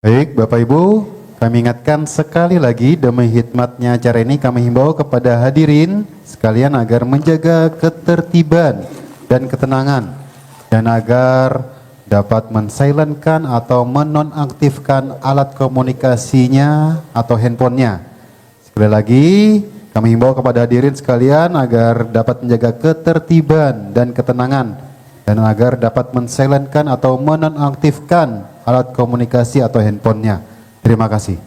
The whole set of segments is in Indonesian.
Baik, Bapak Ibu, kami ingatkan sekali lagi demi hikmatnya acara ini kami himbau kepada hadirin sekalian agar menjaga ketertiban dan ketenangan dan agar dapat mensilenkan atau menonaktifkan alat komunikasinya atau handphonenya. Sekali lagi kami himbau kepada hadirin sekalian agar dapat menjaga ketertiban dan ketenangan dan agar dapat mensilenkan atau menonaktifkan alat komunikasi atau handphonenya. Terima kasih.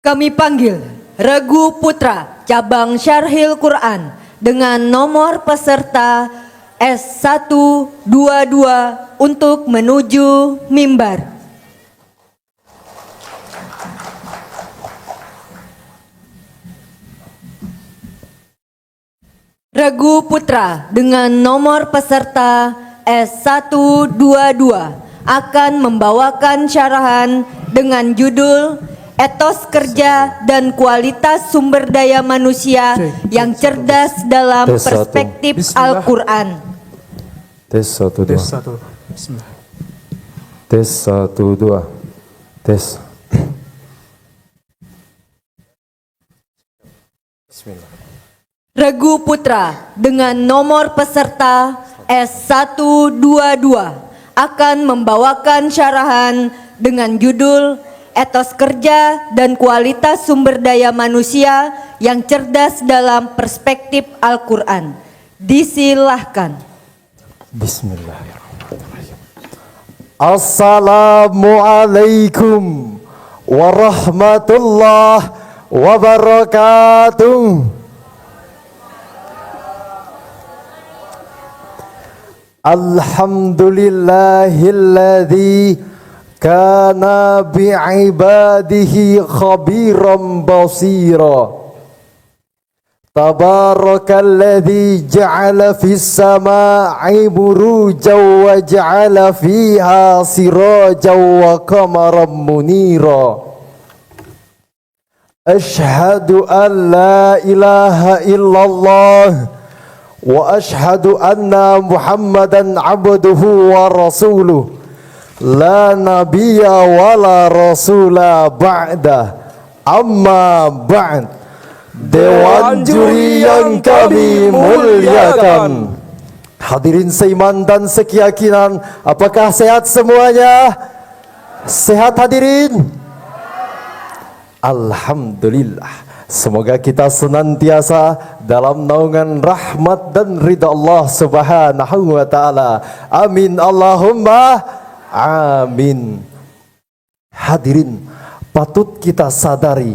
Kami panggil Regu Putra Cabang Syarhil Quran dengan nomor peserta S122 untuk menuju mimbar. Regu Putra dengan nomor peserta S122 akan membawakan syarahan dengan judul Etos Kerja dan Kualitas Sumber Daya Manusia yang Cerdas dalam Perspektif Al-Quran. Tes 1 2. Bismillah. Tes 1 2. Tes. Bismillah. Regu Putra dengan nomor peserta S122 akan membawakan syarahan dengan judul Etos Kerja dan Kualitas Sumber Daya Manusia yang Cerdas dalam Perspektif Al-Quran. Disilahkan. Bismillahirrahmanirrahim. Assalamualaikum warahmatullahi wabarakatuh. Alhamdulillahilladzi kana bi'ibadihi khabiran basira. Tabarakalladzi ja'ala fis sama'i burujan wa ja'ala fiha sirajan wa qamaran munira. Ashhadu an la ilaha illallah wa ashhadu anna Muhammadan abduhu wa rasuluh. La nabiyya wa la rasula ba'da. Amma ba'd. Dewan juri yang kami muliakan, hadirin seiman dan sekeyakinan, apakah sehat semuanya? Sehat hadirin? Alhamdulillah. Semoga kita senantiasa dalam naungan rahmat dan ridha Allah Subhanahu wa ta'ala. Amin Allahumma amin. Hadirin, patut kita sadari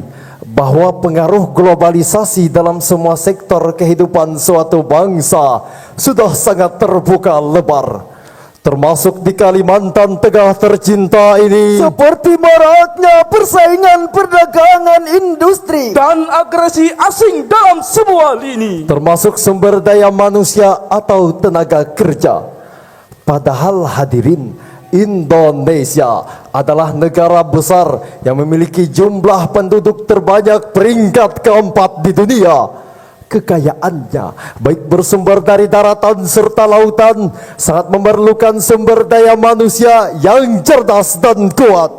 bahwa pengaruh globalisasi dalam semua sektor kehidupan suatu bangsa sudah sangat terbuka lebar, termasuk di Kalimantan Tengah tercinta ini. Seperti maraknya persaingan perdagangan industri Dan agresi asing dalam semua lini, termasuk sumber daya manusia atau tenaga kerja. Padahal hadirin, Indonesia adalah negara besar yang memiliki jumlah penduduk terbanyak peringkat keempat di dunia. Kekayaannya baik bersumber dari daratan serta lautan sangat memerlukan sumber daya manusia yang cerdas dan kuat.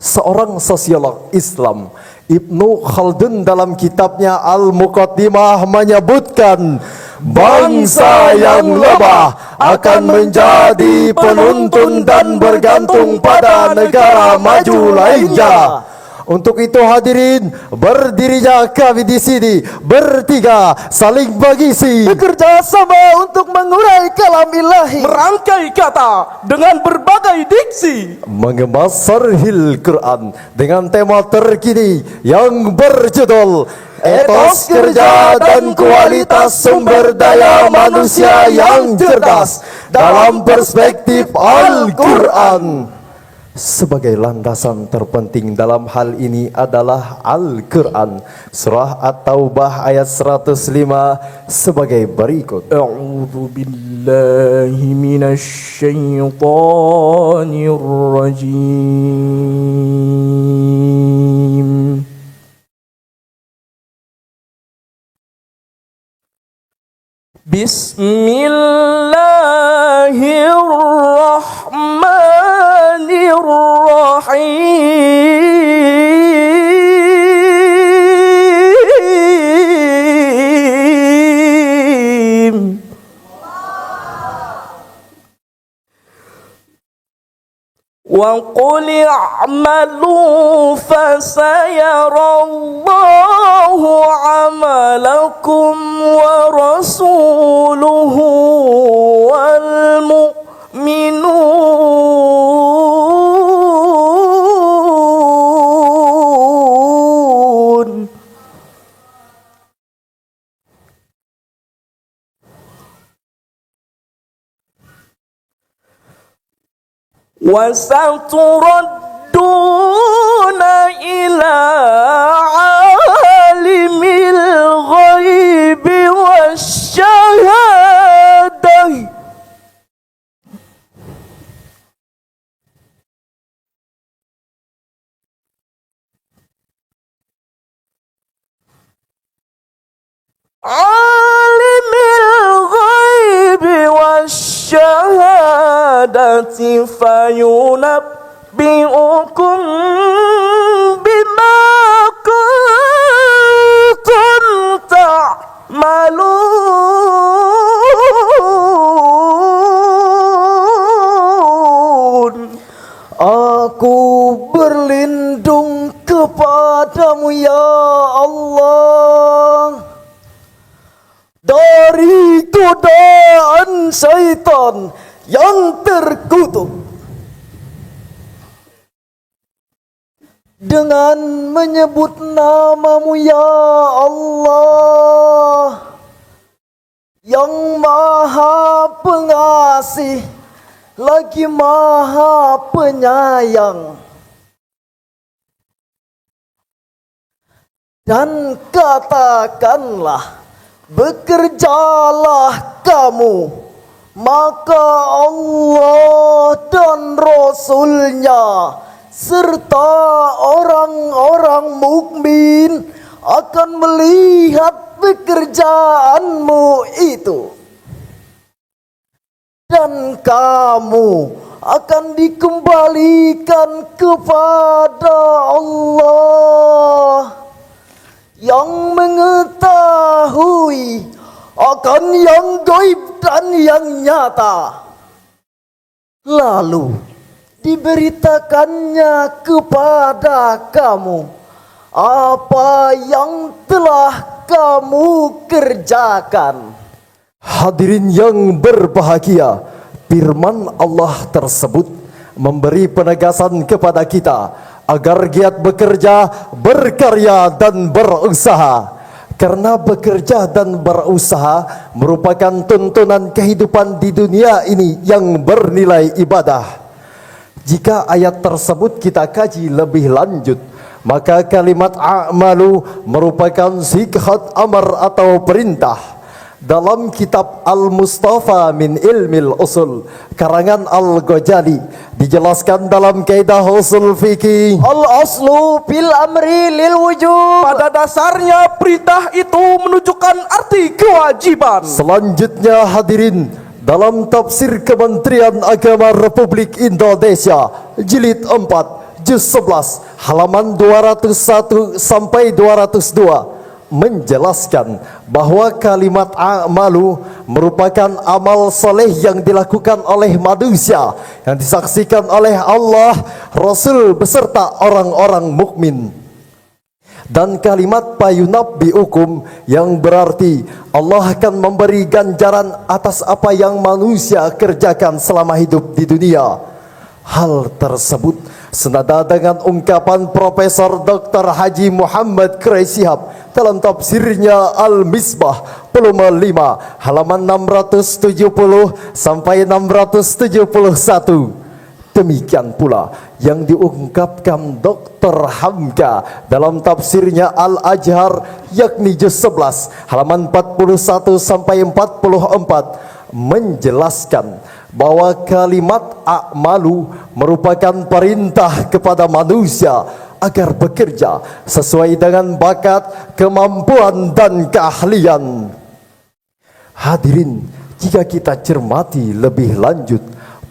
Seorang sosiolog Islam, Ibnu Khaldun, dalam kitabnya Al-Muqaddimah menyebutkan, bangsa yang lemah akan menjadi penuntun dan bergantung pada negara maju lainnya. Untuk itu hadirin, berdirinya kami di sini bertiga saling mengisi, bekerja sama untuk mengurai kalam ilahi, merangkai kata dengan berbagai diksi, mengemas Syarhil Quran dengan tema terkini yang berjudul Etos Kerja dan Kualitas Sumber Daya Manusia yang Cerdas dalam Perspektif Al-Quran. Sebagai landasan terpenting dalam hal ini adalah Al-Quran, surah At-Taubah ayat 105 sebagai berikut. A'udzu billahi minasy syaithanir rajim. Bismillahirrahmanirrahim. Wa qul i'malu fasayarallahu 'amalakum wa rasuluhu wal mu'minun. وستردون إلى عالم الغيب والشهادة عالم الغيب والشهادة فينبئكم بما كنتم تعملون. Aku berlindung kepadamu ya Allah dari godaan syaitan yang terkutuk dengan menyebut namamu ya Allah yang maha pengasih lagi maha penyayang. Dan katakanlah, bekerjalah kamu, maka Allah dan Rasul-Nya serta orang-orang mukmin akan melihat pekerjaanmu itu. Dan kamu akan dikembalikan kepada Allah yang mengetahui akan yang gaib dan yang nyata. Lalu diberitakannya kepada kamu apa yang telah kamu kerjakan. Hadirin yang berbahagia, firman Allah tersebut memberi penegasan kepada kita agar giat bekerja, berkarya dan berusaha. Karena bekerja dan berusaha merupakan tuntunan kehidupan di dunia ini yang bernilai ibadah. Jika ayat tersebut kita kaji lebih lanjut, maka kalimat a'malu merupakan sikhat amar atau perintah. Dalam kitab Al-Mustafa min Ilmil Usul karangan Al-Ghazali dijelaskan dalam kaidah usul fikih, al-aslu fil amri lil wujub. Pada dasarnya perintah itu menunjukkan arti kewajiban. Selanjutnya hadirin, dalam tafsir Kementerian Agama Republik Indonesia jilid 4 juz 11 halaman 201 sampai 202 menjelaskan bahwa kalimat a'malu merupakan amal soleh yang dilakukan oleh manusia yang disaksikan oleh Allah, Rasul beserta orang-orang mukmin. Dan kalimat payunabbi'ukum yang berarti Allah akan memberi ganjaran atas apa yang manusia kerjakan selama hidup di dunia. Hal tersebut senada dengan ungkapan Profesor Dr. Haji Muhammad Quraisihab dalam tafsirnya Al-Misbah volume 5 halaman 670 sampai 671. Demikian pula yang diungkapkan Dr. Hamka dalam tafsirnya Al-Ajhar yakni juz 11 halaman 41 sampai 44 menjelaskan bahwa kalimat a'malu merupakan perintah kepada manusia agar bekerja sesuai dengan bakat, kemampuan dan keahlian. Hadirin, jika kita cermati lebih lanjut,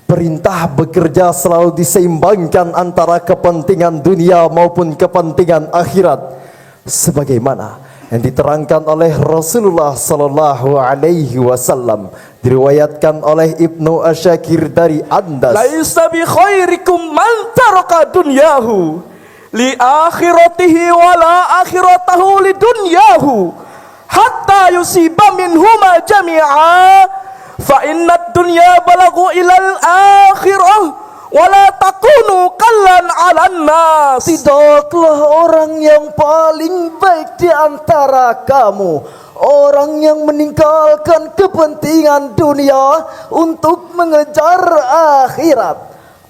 perintah bekerja selalu diseimbangkan antara kepentingan dunia maupun kepentingan akhirat, sebagaimana yang diterangkan oleh Rasulullah sallallahu alaihi wasallam, diriwayatkan oleh Ibnu Asyakir dari Andas. Laisa bi khairikum man taraka dunyahu li akhiratihi wala akhiratahu li dunyahu hatta yusiba minhuma jami'a fa inna dunya balagu ilal akhirah wala takunu kallan 'alan nas. Tidaklah orang yang paling baik di antara kamu orang yang meninggalkan kepentingan dunia untuk mengejar akhirat,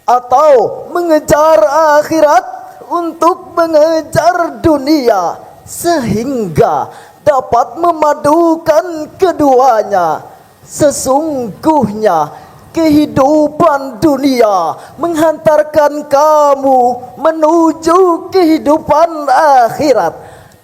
atau mengejar akhirat untuk mengejar dunia, sehingga dapat memadukan keduanya. Sesungguhnya kehidupan dunia menghantarkan kamu menuju kehidupan akhirat,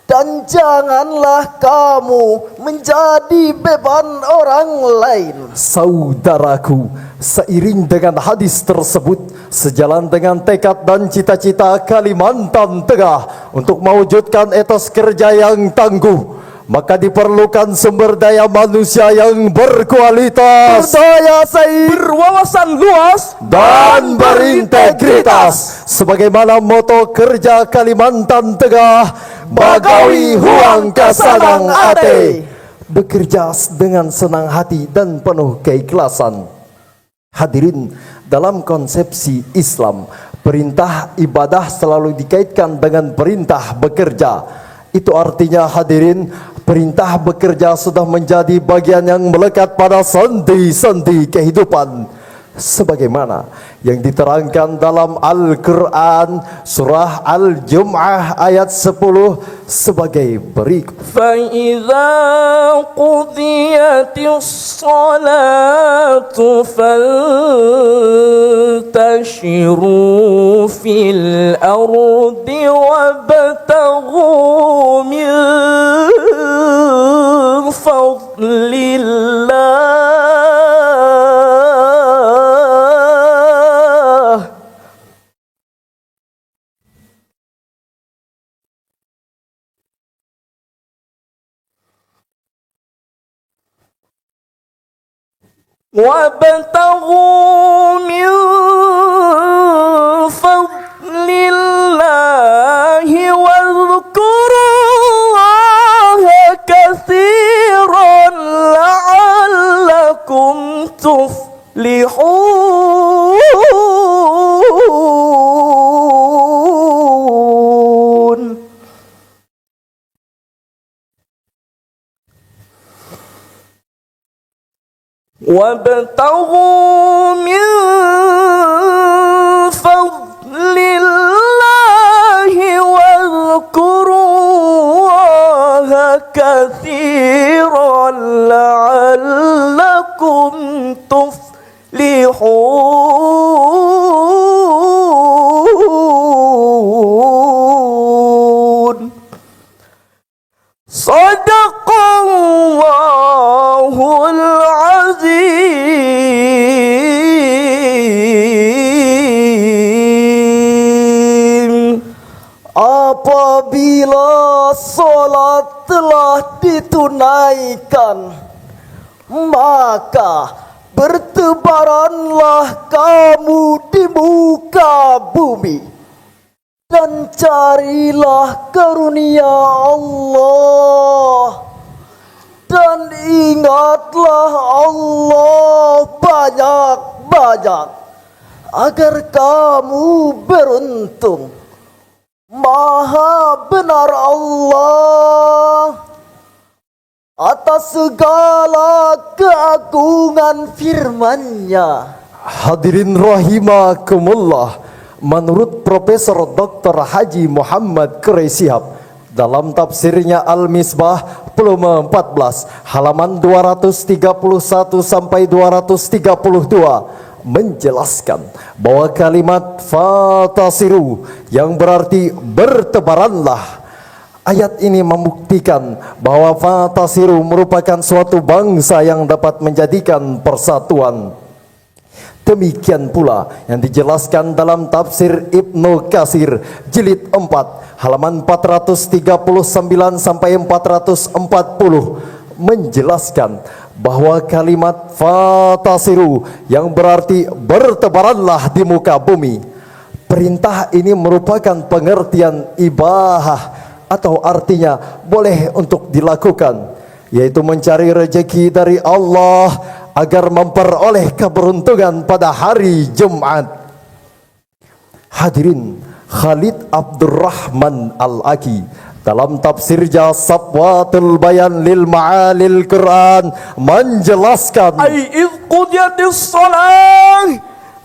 dan janganlah kamu menjadi beban orang lain. Saudaraku, seiring dengan hadis tersebut, sejalan dengan tekad dan cita-cita Kalimantan Tengah untuk mewujudkan etos kerja yang tangguh, maka diperlukan sumber daya manusia yang berkualitas, berdaya saing, Berwawasan luas dan berintegritas. Sebagaimana moto kerja Kalimantan Tengah, Bagawi Huang Kasanang Ate, bekerja dengan senang hati dan penuh keikhlasan. Hadirin, dalam konsepsi Islam, perintah ibadah selalu dikaitkan dengan perintah bekerja. Itu artinya, hadirin, perintah bekerja sudah menjadi bagian yang melekat pada sendi-sendi kehidupan, sebagaimana yang diterangkan dalam Al-Quran surah Al-Jum'ah ayat 10 sebagai berikut. فَإِذَا قُضِيَتِ الصَّلَاةُ فَانْتَشِرُوا فِي الْأَرْضِ وَابْتَغُوا مِنْ فَضْلِ اللَّهِ وابتغوا من فضل الله واذكروا الله كثيرا لعلكم تفلحون. وابتغوا من فضل الله واذكروا الله كثيرا لعلكم تفلحون. صدق الله العظيم. Apabila solat telah ditunaikan, maka bertebaranlah kamu di muka bumi, dan carilah karunia Allah, dan ingatlah Allah banyak-banyak agar kamu beruntung. Maha benar Allah atas segala keagungan firman-Nya. Hadirin rahimakumullah, menurut Profesor Dr. Haji Muhammad Quraisihab dalam tafsirnya Al-Misbah volume 14 halaman 231 sampai 232 menjelaskan bahwa kalimat fatasiru yang berarti bertebaranlah. Ayat ini membuktikan bahwa fatasiru merupakan suatu bangsa yang dapat menjadikan persatuan. Demikian pula yang dijelaskan dalam tafsir Ibnu Katsir jilid 4 halaman 439 sampai 440 menjelaskan bahwa kalimat fatasiru yang berarti bertebaranlah di muka bumi. Perintah ini merupakan pengertian ibahah atau artinya boleh untuk dilakukan, yaitu mencari rezeki dari Allah agar memperoleh keberuntungan pada hari Jumat. Hadirin, Khalid Abdurrahman Al-Aki dalam tafsirnya Safwatul Bayan lil Ma'alil Quran menjelaskan, Ai idh qudiyatis shalah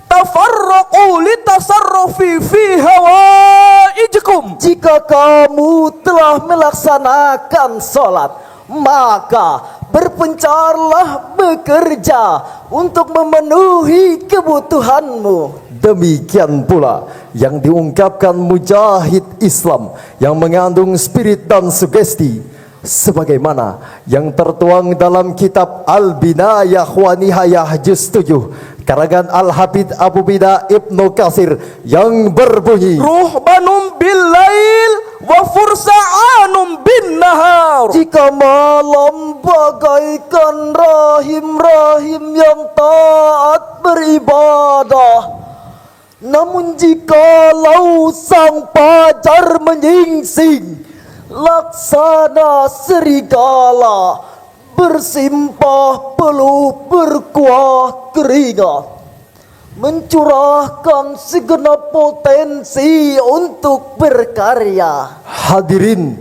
tafarraqu litasarrufi fi hawaijikum. jika kamu telah melaksanakan sholat, maka berpencarlah bekerja untuk memenuhi kebutuhanmu. Demikian pula yang diungkapkan mujahid Islam yang mengandung spirit dan sugesti, sebagaimana yang tertuang dalam kitab Al-Binayah wa Nihayah juz 7 karangan Al-Hafidz Abu Bida Ibnu Katsir yang berbunyi, Ruhbanum bil lail wa fursa'anum bin nahar. jika malam bagaikan rahim-rahim yang taat beribadah, namun jikalau sang fajar menyingsing laksana serigala, bersimpah peluh berkuah keringat, mencurahkan segenap potensi untuk berkarya. Hadirin,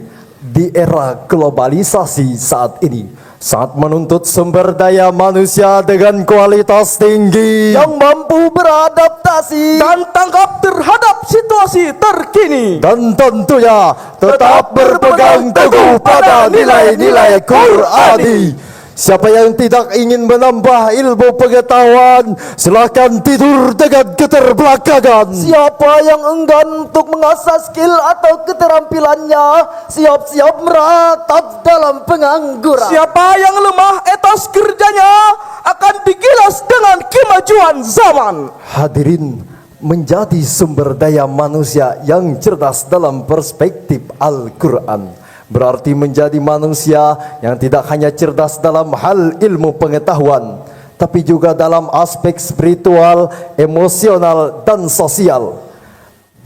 di era globalisasi saat ini sangat menuntut sumber daya manusia dengan kualitas tinggi yang mampu beradaptasi Dan tanggap terhadap situasi terkini. dan tentunya tetap berpegang teguh pada nilai-nilai Qur'ani. Siapa yang tidak ingin menambah ilmu pengetahuan, silakan tidur dengan keterbelakangan. Siapa yang enggan untuk mengasah skill atau keterampilannya, siap-siap meratap dalam pengangguran. Siapa yang lemah etos kerjanya akan digilas dengan kemajuan zaman. Hadirin, menjadi sumber daya manusia yang cerdas dalam perspektif Al-Quran berarti menjadi manusia yang tidak hanya cerdas dalam hal ilmu pengetahuan, tapi juga dalam aspek spiritual, emosional, dan sosial.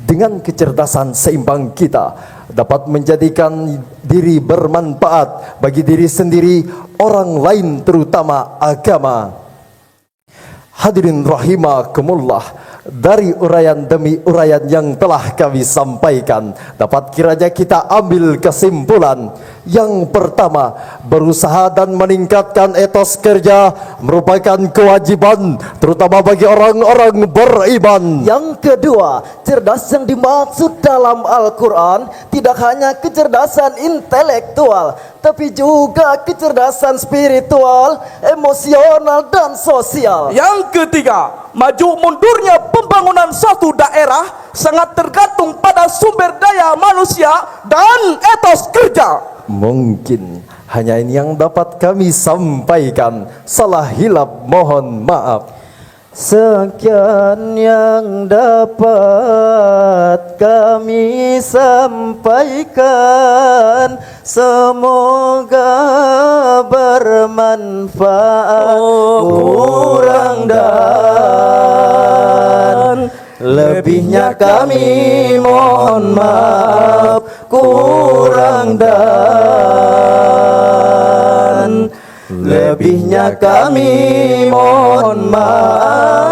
Dengan kecerdasan seimbang kita dapat menjadikan diri bermanfaat bagi diri sendiri, orang lain, terutama agama. Hadirin rahimakumullah, dari uraian demi uraian yang telah kami sampaikan, dapat kiranya kita ambil kesimpulan. Yang pertama, berusaha dan meningkatkan etos kerja merupakan kewajiban terutama bagi orang-orang beriman. Yang kedua, cerdas yang dimaksud dalam Al-Quran tidak hanya kecerdasan intelektual, tapi juga kecerdasan spiritual, emosional, dan sosial. Yang ketiga, maju mundurnya pembangunan suatu daerah sangat tergantung pada sumber daya manusia dan etos kerja. Mungkin hanya ini yang dapat kami sampaikan. Salah hilap mohon maaf. Sekian yang dapat kami sampaikan, semoga bermanfaat. Kurang dan lebihnya kami mohon maaf. Kurang dan lebihnya kami mohon maaf.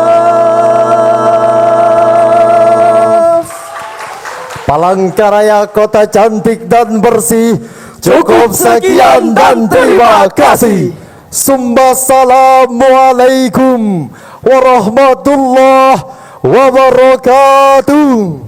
Palangkaraya, kota cantik dan bersih. Cukup sekian dan terima kasih. Assalamualaikum warahmatullahi wabarakatuh.